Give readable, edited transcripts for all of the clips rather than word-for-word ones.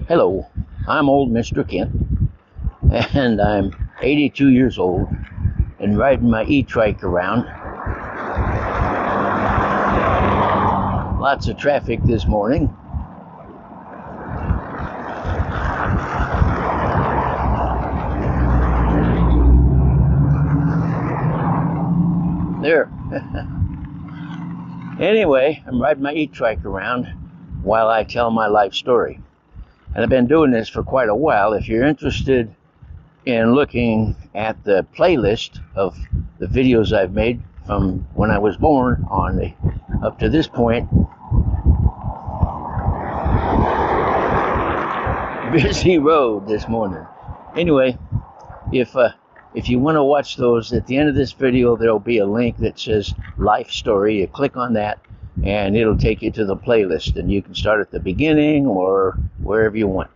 Hello, I'm old Mr. Kent, and I'm 82 years old and riding my E-Trike around. Lots of traffic this morning. There. Anyway, I'm riding my E-Trike around while I tell my life story. And I've been doing this for quite a while. If you're interested in looking at the playlist of the videos I've made from when I was born up to this point, busy road this morning. Anyway, if you want to watch those, at the end of this video there'll be a link that says life story. You click on that and it'll take you to the playlist, and you can start at the beginning or wherever you want.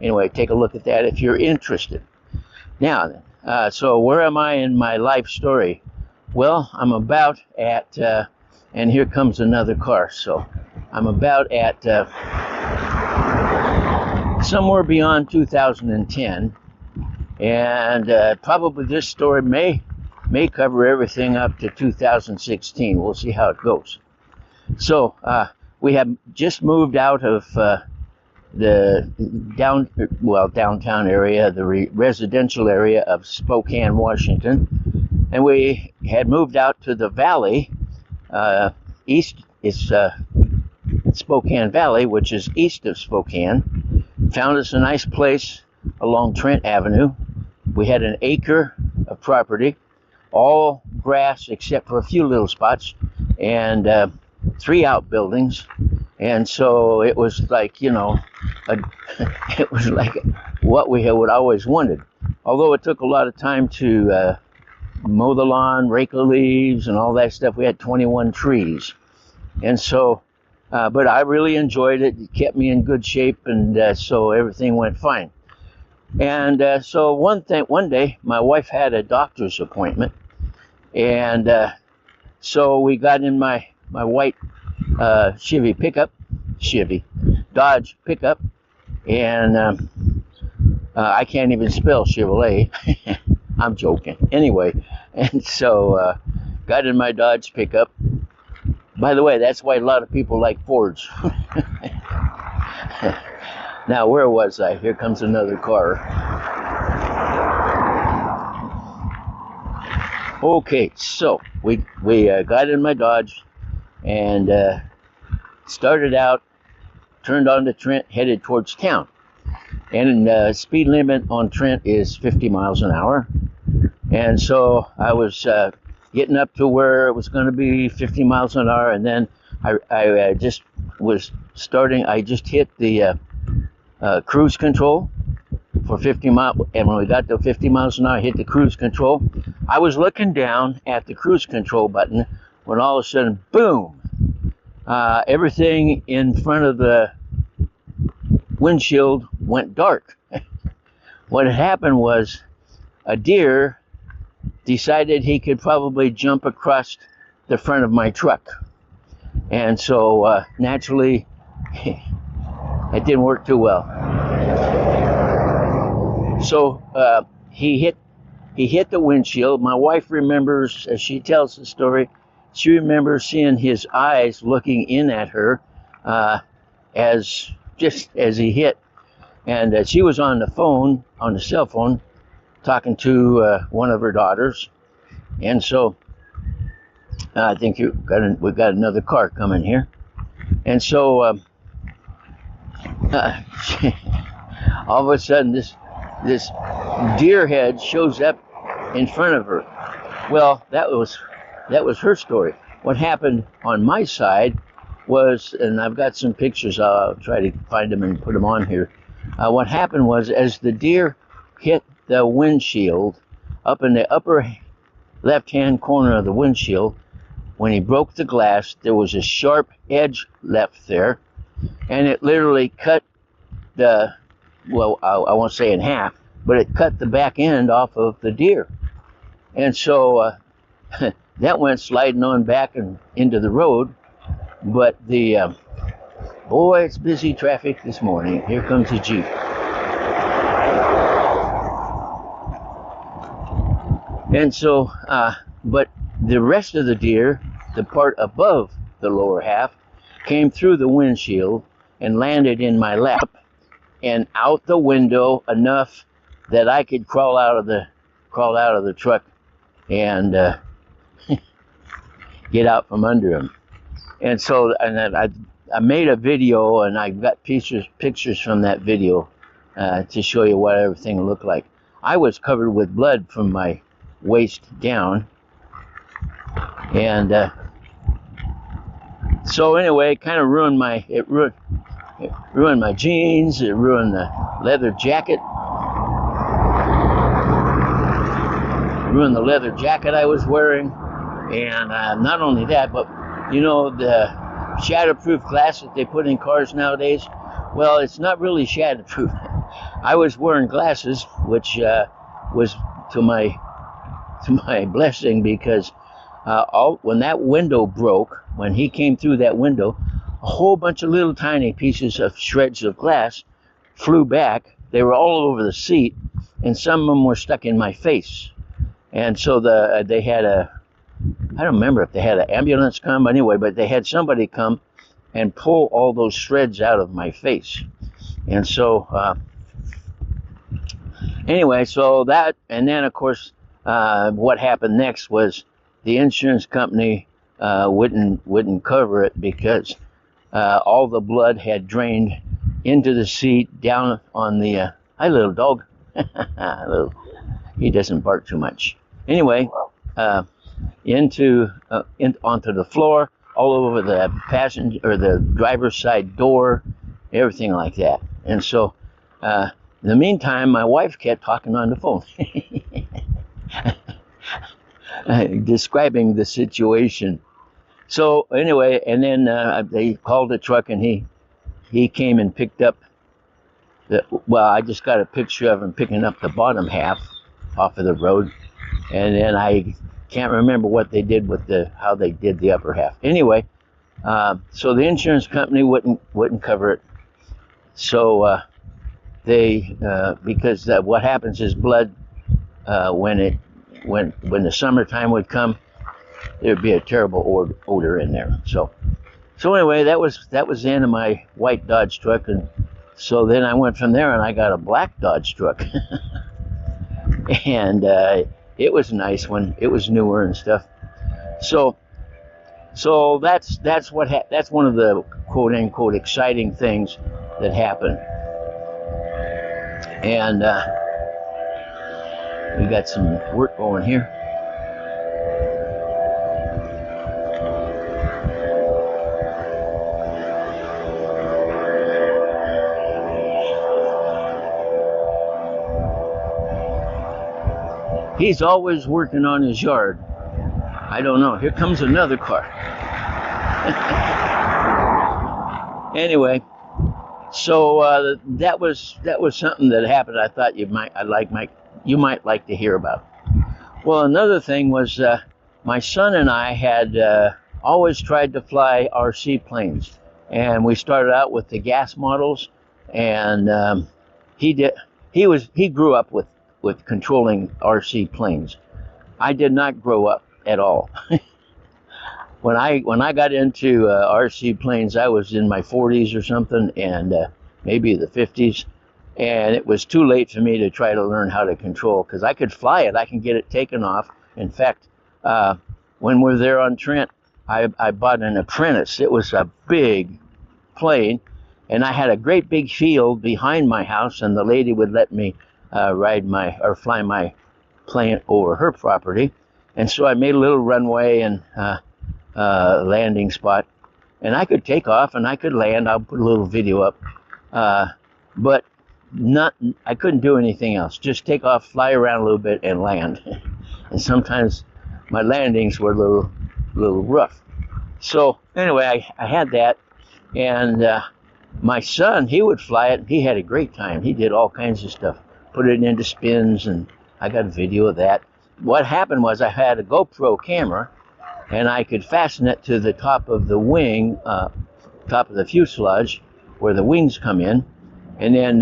Anyway, take a look at that if you're interested. Now, so where am I in my life story? Well, I'm about at, and here comes another car, so I'm about at somewhere beyond 2010, and probably this story may cover everything up to 2016. We'll see how it goes. So we have just moved out of the downtown area, the residential area of Spokane, Washington, and we had moved out to the valley. East is Spokane Valley, which is east of Spokane. Found us a nice place along Trent Avenue. We had an acre of property, all grass except for a few little spots, and 3 outbuildings. And so it was like, it was like what we had always wanted. Although it took a lot of time to mow the lawn, rake the leaves, and all that stuff. We had 21 trees. And so, but I really enjoyed it. It kept me in good shape, and so everything went fine. And so one day, my wife had a doctor's appointment, and so we got in my white Dodge pickup, and I can't even spell Chevrolet. I'm joking. Anyway, and so got in my Dodge pickup. By the way, that's why a lot of people like Fords. Now, where was I? Here comes another car. Okay, so we got in my Dodge and started out, turned onto Trent, headed towards town. And the speed limit on Trent is 50 miles an hour. And so I was getting up to where it was going to be 50 miles an hour, and then I just was starting. I just hit the cruise control for 50 miles, and when we got to 50 miles an hour, I hit the cruise control. I was looking down at the cruise control button when all of a sudden, boom! Everything in front of the windshield went dark. What had happened was a deer decided he could probably jump across the front of my truck. And so naturally, it didn't work too well. So he hit the windshield. My wife remembers, as she tells the story, she remembers seeing his eyes looking in at her as he hit. And she was on the cell phone, talking to one of her daughters. And so I think we've got another car coming here. And so all of a sudden this deer head shows up in front of her. Well, that was her story. What happened on my side was, and I've got some pictures, I'll try to find them and put them on here. What happened was, as the deer hit the windshield, up in the upper left-hand corner of the windshield, when he broke the glass, there was a sharp edge left there, and it literally cut I won't say in half, but it cut the back end off of the deer. And so that went sliding on back and into the road. But the Boy, it's busy traffic this morning. Here comes a Jeep. And so, but the rest of the deer, the part above the lower half, came through the windshield and landed in my lap and out the window enough that I could crawl out of the truck and get out from under him. And so, and then I made a video, and I got pictures from that video to show you what everything looked like. I was covered with blood from my waist down, and so anyway, it kind of ruined my jeans. It ruined the leather jacket. Ruined the leather jacket I was wearing, and not only that, but you know, the shatterproof glass that they put in cars nowadays. Well, it's not really shatterproof. I was wearing glasses, which was to my blessing, because when that window broke, when he came through that window, a whole bunch of little tiny pieces of shreds of glass flew back. They were all over the seat, and some of them were stuck in my face. And so they had I don't remember if they had an ambulance come anyway, but they had somebody come and pull all those shreds out of my face. And so anyway, so that, and then of course, what happened next was the insurance company wouldn't cover it because all the blood had drained into the seat, down on the hi little dog. He doesn't bark too much. Anyway, onto the floor, all over the passenger or the driver's side door, everything like that. And so in the meantime, my wife kept talking on the phone. Describing the situation. So anyway, and then they called the truck, and he came and picked up I just got a picture of him picking up the bottom half off of the road, and then I can't remember what they did with how they did the upper half. Anyway, so the insurance company wouldn't cover it. So they because what happens is blood when the summertime would come, there'd be a terrible odor in there. So anyway, that was the end of my white Dodge truck, and so then I went from there and I got a black Dodge truck, and it was a nice one. It was newer and stuff. So that's one of the quote unquote exciting things that happened, and we got some work going here. He's always working on his yard. I don't know. Here comes another car. Anyway, so that was something that happened. I thought you might like to hear about. Well, another thing was my son and I had always tried to fly RC planes, and we started out with the gas models, and he grew up with controlling RC planes. I did not grow up at all. When I got into RC planes, I was in my 40s or something, and maybe the 50s, and it was too late for me to try to learn how to control, because I could fly it. I can get it taken off. In fact, when we were there on Trent, I bought an Apprentice. It was a big plane, and I had a great big field behind my house, and the lady would let me fly my plane over her property. And so I made a little runway and landing spot, and I could take off and I could land. I'll put a little video up, but I couldn't do anything else. Just take off, fly around a little bit, and land. And sometimes my landings were a little rough. So anyway, I had that, and my son, he would fly it. He had a great time. He did all kinds of stuff, put it into spins, and I got a video of that. What happened was I had a GoPro camera, and I could fasten it to the top of the wing top of the fuselage where the wings come in, and then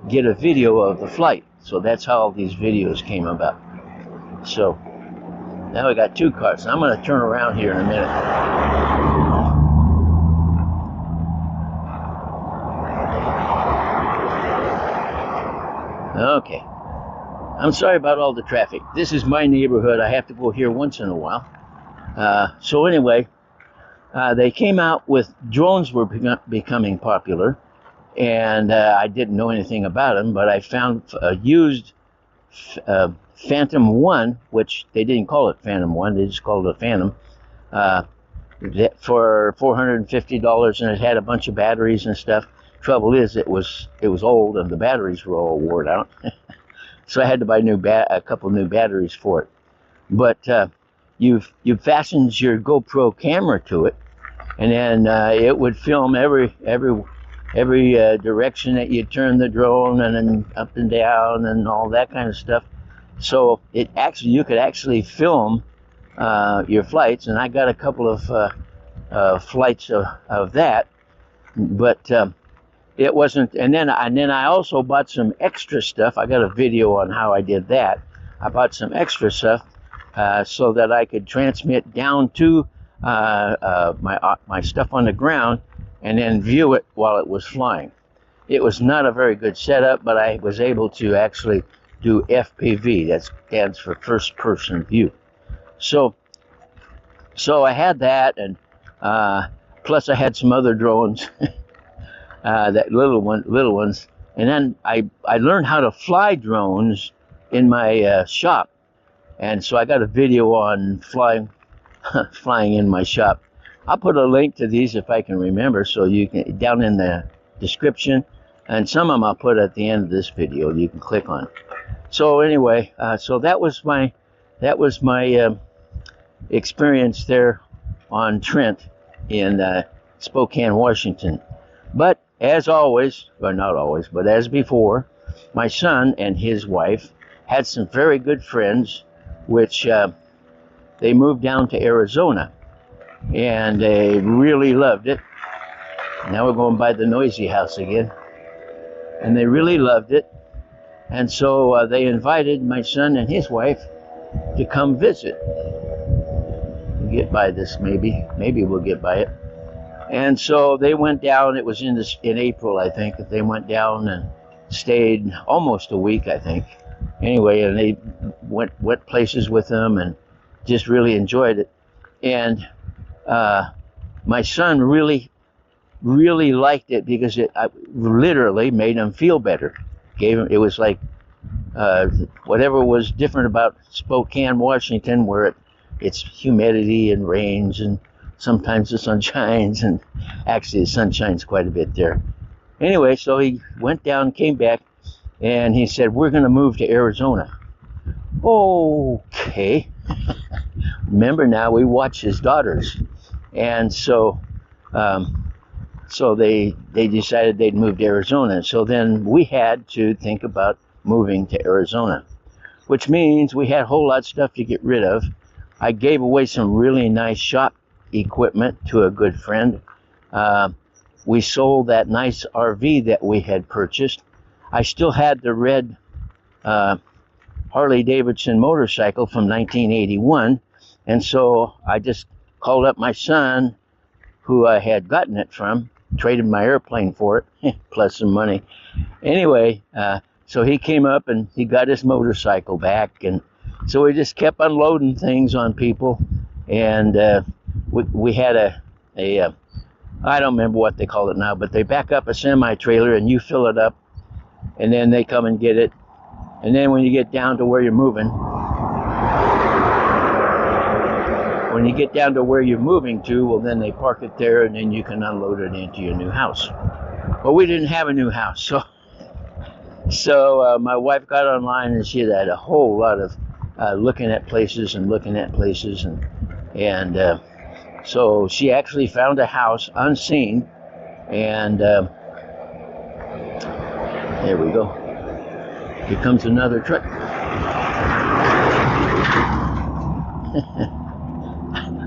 get a video of the flight. So that's how all these videos came about. So now we got 2 cars. I'm going to turn around here in a minute. Okay. I'm sorry about all the traffic. This is my neighborhood. I have to go here once in a while. So anyway, they came out with drones were becoming popular, and I didn't know anything about them, but I found a used Phantom 1, which they didn't call it Phantom 1, they just called it a Phantom, for $450, and it had a bunch of batteries and stuff. Trouble is, it was old and the batteries were all worn out. So I had to buy a couple new batteries for it. But you fastened your GoPro camera to it, and then it would film every direction that you turn the drone, and then up and down and all that kind of stuff. So you could actually film your flights, and I got a couple of flights of that, but it wasn't. And then I also bought some extra stuff. I got a video on how I did that. I bought some extra stuff so that I could transmit down to my stuff on the ground, and then view it while it was flying. It was not a very good setup, but I was able to actually do FPV. That stands for first person view. So I had that, and plus I had some other drones, that little ones. And then I learned how to fly drones in my shop, and so I got a video on flying in my shop. I'll put a link to these if I can remember, so you can, down in the description, and some of them I'll put at the end of this video. You can click on. So anyway, so that was my experience there on Trent in Spokane, Washington. But as always, or not always, but as before, my son and his wife had some very good friends, which they moved down to Arizona, and they really loved it. Now we're going by the noisy house again. And they really loved it. And so they invited my son and his wife to come visit. We'll get by this, maybe we'll get by it. And so they went down. It was in April, I think. They went down and stayed almost a week, I think. Anyway, and they went places with them and just really enjoyed it. And my son really liked it because it literally made him feel better. It was like whatever was different about Spokane, Washington, where it's humidity and rains, and sometimes the sun shines, and actually the sun shines quite a bit there. Anyway, so he went down, came back, and he said, "We're going to move to Arizona." Okay. Remember, now we watch his daughters, and so they decided they'd move to Arizona. So then we had to think about moving to Arizona, which means we had a whole lot of stuff to get rid of. I gave away some really nice shop equipment to a good friend. We sold that nice RV that we had purchased. I still had the red Harley Davidson motorcycle from 1981, and so I just called up my son, who I had gotten it from, traded my airplane for it, plus some money. Anyway, so he came up and he got his motorcycle back, and so we just kept unloading things on people, and we had a I don't remember what they call it now, but they back up a semi-trailer and you fill it up, and then they come and get it, and then when you get down to where you're moving, to, well, then they park it there, and then you can unload it into your new house. Well, we didn't have a new house, so my wife got online, and she had a whole lot of looking at places, and so she actually found a house unseen, and there we go. Here comes another truck.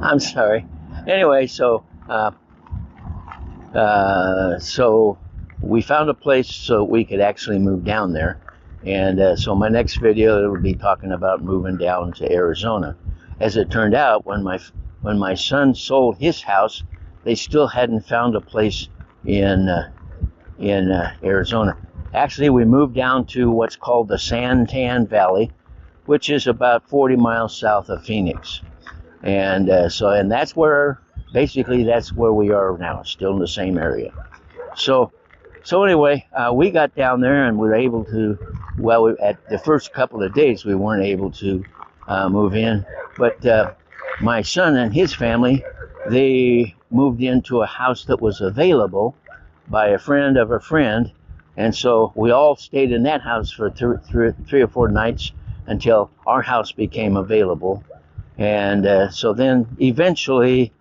I'm sorry. Anyway, so So we found a place so we could actually move down there. And so my next video will be talking about moving down to Arizona. As it turned out, when my son sold his house, they still hadn't found a place in Arizona. Actually, we moved down to what's called the Santan Valley, which is about 40 miles south of Phoenix. And that's where, basically, that's where we are now, still in the same area. So anyway, we got down there and we were able to, well, at the first couple of days, we weren't able to move in. But my son and his family, they moved into a house that was available by a friend of a friend. And so we all stayed in that house for three or four nights until our house became available. And so then eventually,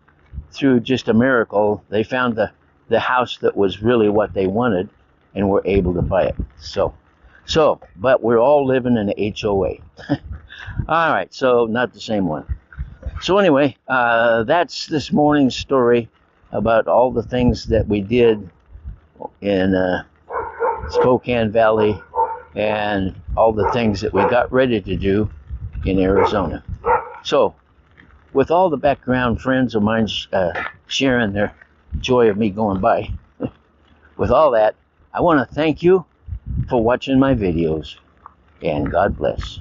through just a miracle, they found the house that was really what they wanted and were able to buy it. But we're all living in an HOA. All right, so not the same one. So anyway, that's this morning's story about all the things that we did in Spokane Valley and all the things that we got ready to do in Arizona. So, with all the background friends of mine sharing their joy of me going by, with all that, I want to thank you for watching my videos, and God bless.